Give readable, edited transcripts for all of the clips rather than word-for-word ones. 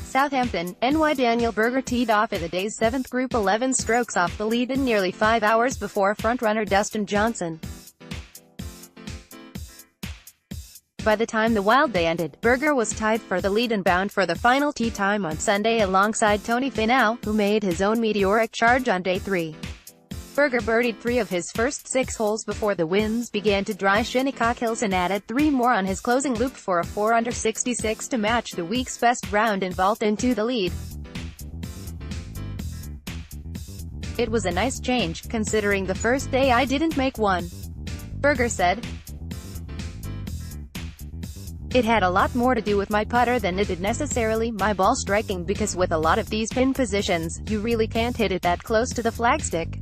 Southampton, NY. Daniel Berger teed off at the day's 7th group 11 strokes off the lead in nearly 5 hours before frontrunner Dustin Johnson. By the time the wild day ended, Berger was tied for the lead and bound for the final tee time on Sunday alongside Tony Finau, who made his own meteoric charge on day 3. Berger birdied 3 of his first 6 holes before the winds began to dry Shinnecock Hills and added 3 more on his closing loop for a 4-under 66 to match the week's best round and vault into the lead. "It was a nice change, considering the first day I didn't make one," Berger said. "It had a lot more to do with my putter than it did necessarily my ball striking, because with a lot of these pin positions, you really can't hit it that close to the flagstick."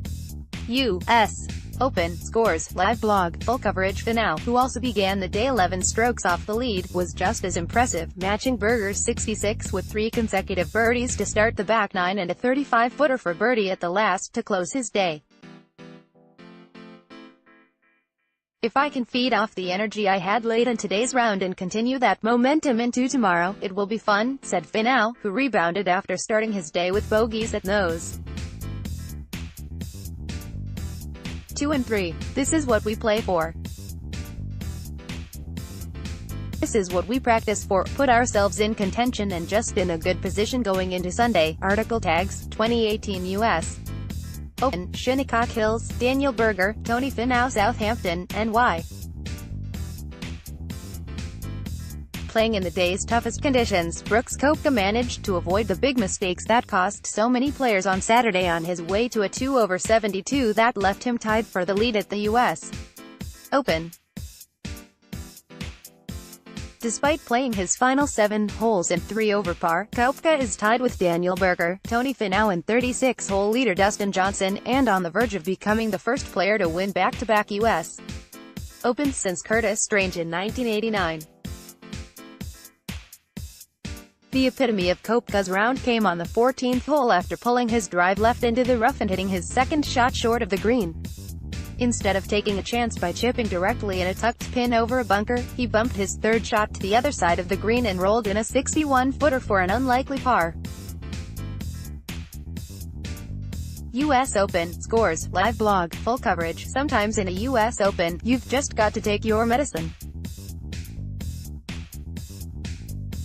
U.S. Open Scores Live blog. Full coverage. Finau, who also began the day 11 strokes off the lead, was just as impressive, matching Berger's 66 with 3 consecutive birdies to start the back 9 and a 35-footer for birdie at the last to close his day. "If I can feed off the energy I had late in today's round and continue that momentum into tomorrow, it will be fun," said Finau, who rebounded after starting his day with bogeys at nose 2 and 3. "This is what we play for. This is what we practice for, put ourselves in contention and just in a good position going into Sunday." Article tags 2018 U.S. Open, Shinnecock Hills, Daniel Berger, Tony Finau. Southampton, NY. Playing in the day's toughest conditions, Brooks Koepka managed to avoid the big mistakes that cost so many players on Saturday on his way to a 2/72 that left him tied for the lead at the U.S. Open. Despite playing his final 7 holes in 3 over par, Koepka is tied with Daniel Berger, Tony Finau and 36-hole leader Dustin Johnson, and on the verge of becoming the first player to win back-to-back U.S. Opens since Curtis Strange in 1989. The epitome of Koepka's round came on the 14th hole after pulling his drive left into the rough and hitting his second shot short of the green. Instead of taking a chance by chipping directly in a tucked pin over a bunker, he bumped his third shot to the other side of the green and rolled in a 61-footer for an unlikely par. U.S. Open Scores Live blog. Full coverage. Sometimes in a U.S. Open, you've just got to take your medicine.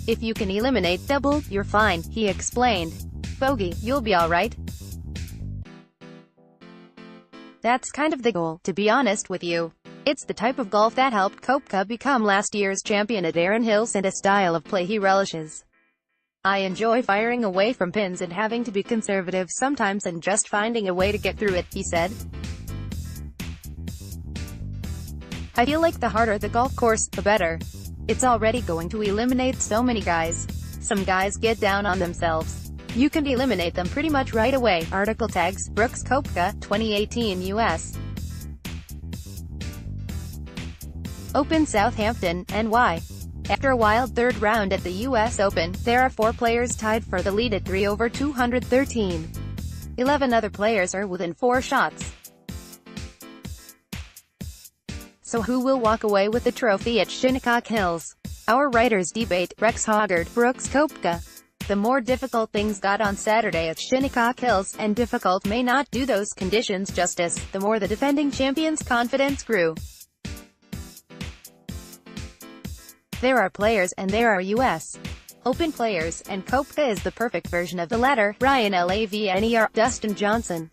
"If you can eliminate double, you're fine," he explained. "Bogey, you'll be alright. That's kind of the goal, to be honest with you. It's the type of golf that helped Koepka become last year's champion at Erin Hills and a style of play he relishes. I enjoy firing away from pins and having to be conservative sometimes and just finding a way to get through it," he said. "I feel like the harder the golf course, the better. It's already going to eliminate so many guys. Some guys get down on themselves. You can eliminate them pretty much right away." Article tags Brooks Koepka, 2018 U.S. Open. Southampton, NY. After a wild third round at the U.S. Open, there are 4 players tied for the lead at 3/213. 11 other players are within 4 shots. So who will walk away with the trophy at Shinnecock Hills? Our writers debate. Rex Hoggard, Brooks Koepka. The more difficult things got on Saturday at Shinnecock Hills, and difficult may not do those conditions justice, the more the defending champion's confidence grew. There are players, and there are U.S. Open players, and Koepka is the perfect version of the latter. Ryan Lavner. Dustin Johnson.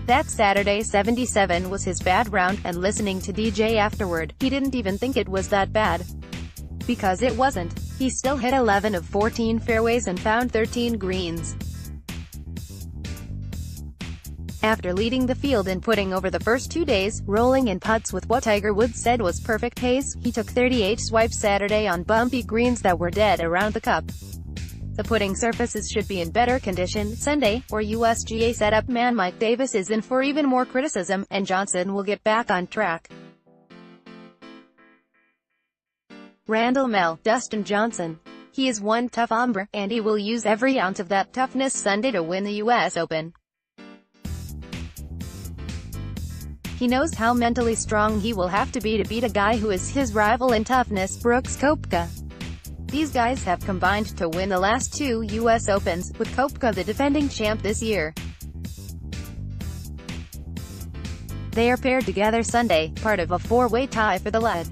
That Saturday 77 was his bad round, and listening to DJ afterward, he didn't even think it was that bad. Because it wasn't. He still hit 11 of 14 fairways and found 13 greens. After leading the field in putting over the first 2 days, rolling in putts with what Tiger Woods said was perfect pace, he took 38 swipes Saturday on bumpy greens that were dead around the cup. The putting surfaces should be in better condition Sunday, or USGA setup man Mike Davis is in for even more criticism, and Johnson will get back on track. Randall Mel. Dustin Johnson. He is one tough hombre, and he will use every ounce of that toughness Sunday to win the U.S. Open. He knows how mentally strong he will have to be to beat a guy who is his rival in toughness, Brooks Koepka. These guys have combined to win the last two U.S. Opens, with Koepka the defending champ this year. They are paired together Sunday, part of a four-way tie for the lead.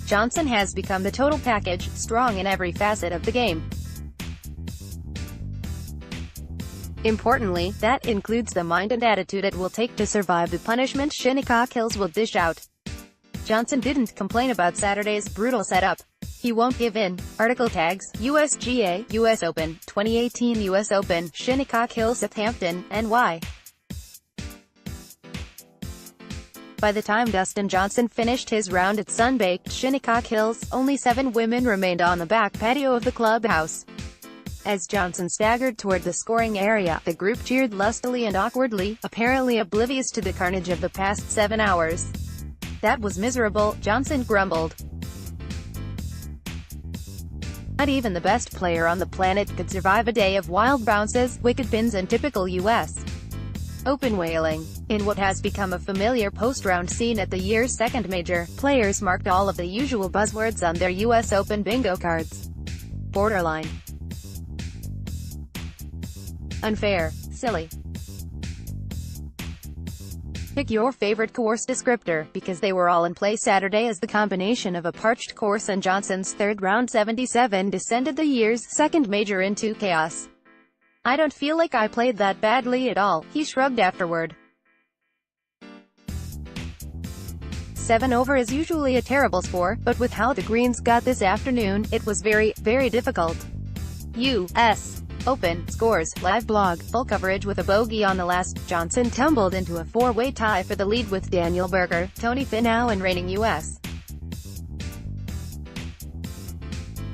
Johnson has become the total package, strong in every facet of the game. Importantly, that includes the mind and attitude it will take to survive the punishment Shinnecock Hills will dish out. Johnson didn't complain about Saturday's brutal setup. He won't give in. Article tags, USGA, US Open, 2018 US Open, Shinnecock Hills, Southampton, NY. By the time Dustin Johnson finished his round at sun-baked Shinnecock Hills, only 7 women remained on the back patio of the clubhouse. As Johnson staggered toward the scoring area, the group cheered lustily and awkwardly, apparently oblivious to the carnage of the past 7 hours. "That was miserable," Johnson grumbled. "Not even the best player on the planet could survive a day of wild bounces, wicked pins and typical U.S. Open wailing." In what has become a familiar post-round scene at the year's second major, players marked all of the usual buzzwords on their U.S. Open bingo cards. Borderline. Unfair. Silly. Pick your favorite course descriptor, because they were all in play Saturday as the combination of a parched course and Johnson's third round 77 descended the year's second major into chaos. "I don't feel like I played that badly at all," he shrugged afterward. 7 over is usually a terrible score, but with how the greens got this afternoon, it was very, very difficult. U.S. Open Scores Live blog, full coverage with a bogey on the last. Johnson tumbled into a four-way tie for the lead with Daniel Berger, Tony Finau and reigning U.S.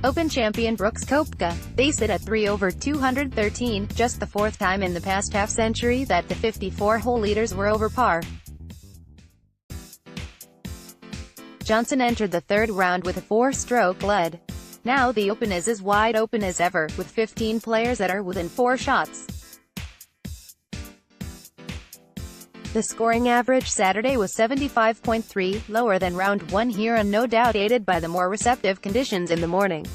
Open champion Brooks Koepka. They sit at 3 over 213, just the 4th time in the past half-century that the 54-hole leaders were over par. Johnson entered the third round with a 4-stroke lead. Now the Open is as wide open as ever, with 15 players that are within 4 shots. The scoring average Saturday was 75.3, lower than round 1 here and no doubt aided by the more receptive conditions in the morning.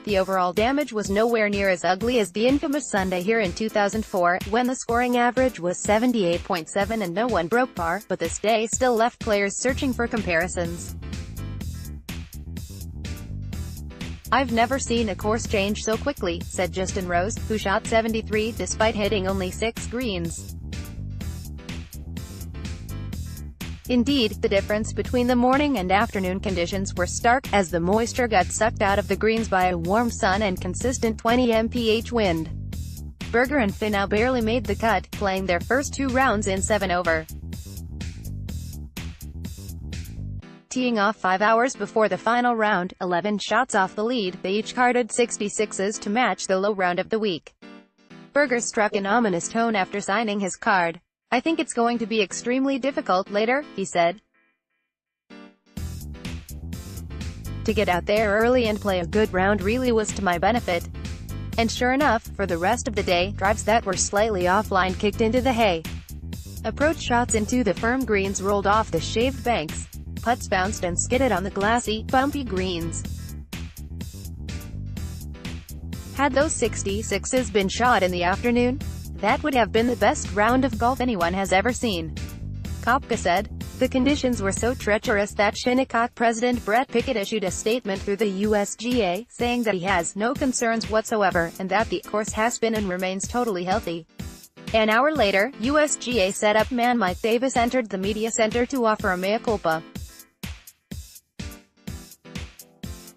The overall damage was nowhere near as ugly as the infamous Sunday here in 2004, when the scoring average was 78.7 and no one broke par, but this day still left players searching for comparisons. "I've never seen a course change so quickly," said Justin Rose, who shot 73 despite hitting only 6 greens. Indeed, the difference between the morning and afternoon conditions were stark, as the moisture got sucked out of the greens by a warm sun and consistent 20 mph wind. Berger and Finau barely made the cut, playing their first 2 rounds in 7 over. Teeing off 5 hours before the final round, 11 shots off the lead, they each carded 66s to match the low round of the week. Berger struck an ominous tone after signing his card. "I think it's going to be extremely difficult later," he said. "To get out there early and play a good round really was to my benefit." And sure enough, for the rest of the day, drives that were slightly offline kicked into the hay. Approach shots into the firm greens rolled off the shaved banks. Putts bounced and skidded on the glassy, bumpy greens. Had those 66s been shot in the afternoon, that would have been the best round of golf anyone has ever seen. Koepka said. The conditions were so treacherous that Shinnecock President Brett Pickett issued a statement through the USGA, saying that he has no concerns whatsoever, and that the course has been and remains totally healthy. An hour later, USGA setup man Mike Davis entered the media center to offer a mea culpa.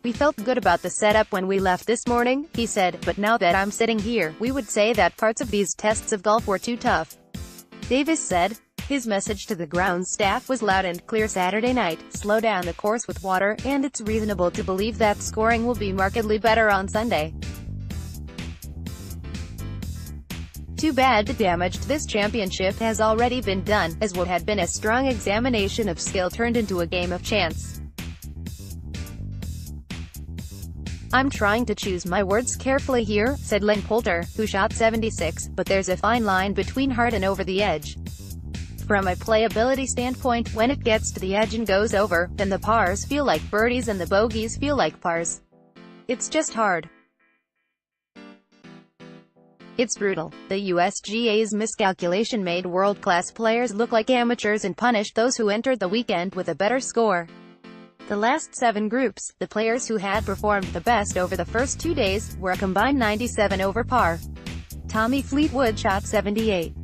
"We felt good about the setup when we left this morning," he said, "but now that I'm sitting here, we would say that parts of these tests of golf were too tough." Davis said. His message to the grounds staff was loud and clear Saturday night: slow down the course with water, and it's reasonable to believe that scoring will be markedly better on Sunday. Too bad the damage to this championship has already been done, as what had been a strong examination of skill turned into a game of chance. "I'm trying to choose my words carefully here," said Lynn Poulter, who shot 76, "but there's a fine line between hard and over the edge. From a playability standpoint, when it gets to the edge and goes over, then the pars feel like birdies and the bogeys feel like pars. It's just hard. It's brutal. The USGA's miscalculation made world-class players look like amateurs and punished those who entered the weekend with a better score. The last 7 groups, the players who had performed the best over the first 2 days, were a combined 97 over par. Tommy Fleetwood shot 78.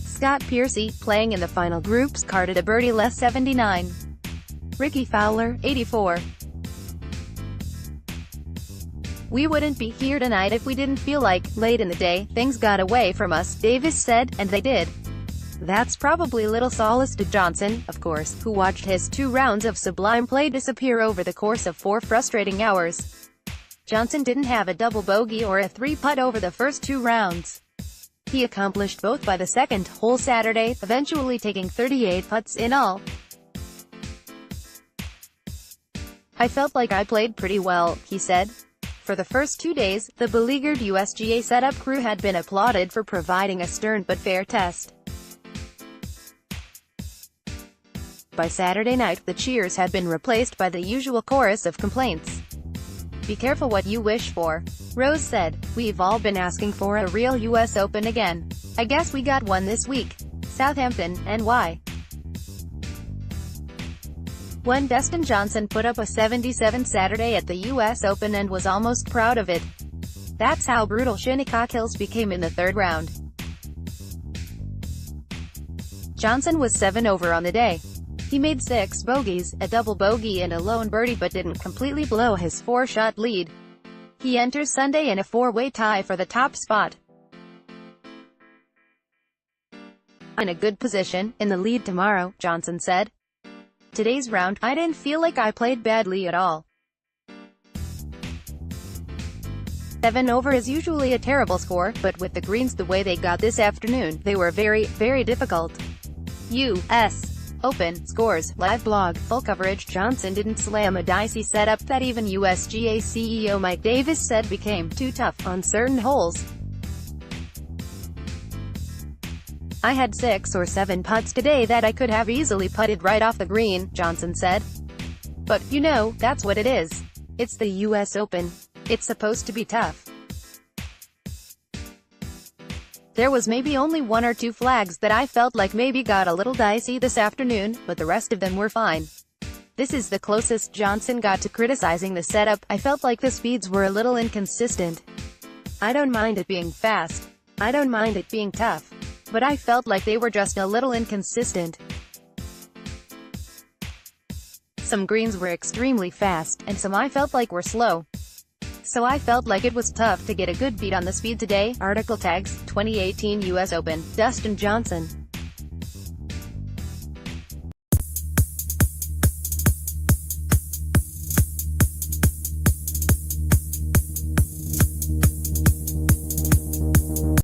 Scott Piercy, playing in the final groups, carded a birdie-less 79. Ricky Fowler, 84. We wouldn't be here tonight if we didn't feel like, late in the day, things got away from us, Davis said, and they did. That's probably little solace to Johnson, of course, who watched his 2 rounds of sublime play disappear over the course of 4 frustrating hours. Johnson didn't have a double bogey or a 3-putt over the first 2 rounds. He accomplished both by the second hole Saturday, eventually taking 38 putts in all. I felt like I played pretty well, he said. For the first 2 days, the beleaguered USGA setup crew had been applauded for providing a stern but fair test. By Saturday night, the cheers had been replaced by the usual chorus of complaints. Be careful what you wish for. Rose said, we've all been asking for a real US Open again. I guess we got one this week. Southampton, NY. When Dustin Johnson put up a 77 Saturday at the US Open and was almost proud of it. That's how brutal Shinnecock Hills became in the 3rd round. Johnson was 7 over on the day. He made 6 bogeys, a double bogey and a lone birdie but didn't completely blow his 4-shot lead. He enters Sunday in a 4-way tie for the top spot. I'm in a good position, in the lead tomorrow, Johnson said. Today's round, I didn't feel like I played badly at all. 7 over is usually a terrible score, but with the greens the way they got this afternoon, they were very, very difficult. U.S. Open scores, live blog, full coverage. Johnson didn't slam a dicey setup that even USGA CEO Mike Davis said became too tough on certain holes. I had 6 or 7 putts today that I could have easily putted right off the green, Johnson said. But, you know, that's what it is. It's the US Open. It's supposed to be tough. There was maybe only 1 or 2 flags that I felt like maybe got a little dicey this afternoon, but the rest of them were fine. This is the closest Johnson got to criticizing the setup. I felt like the speeds were a little inconsistent. I don't mind it being fast. I don't mind it being tough. But I felt like they were just a little inconsistent. Some greens were extremely fast, and some I felt like were slow. So I felt like it was tough to get a good beat on the speed today. Article tags, 2018 US Open, Dustin Johnson.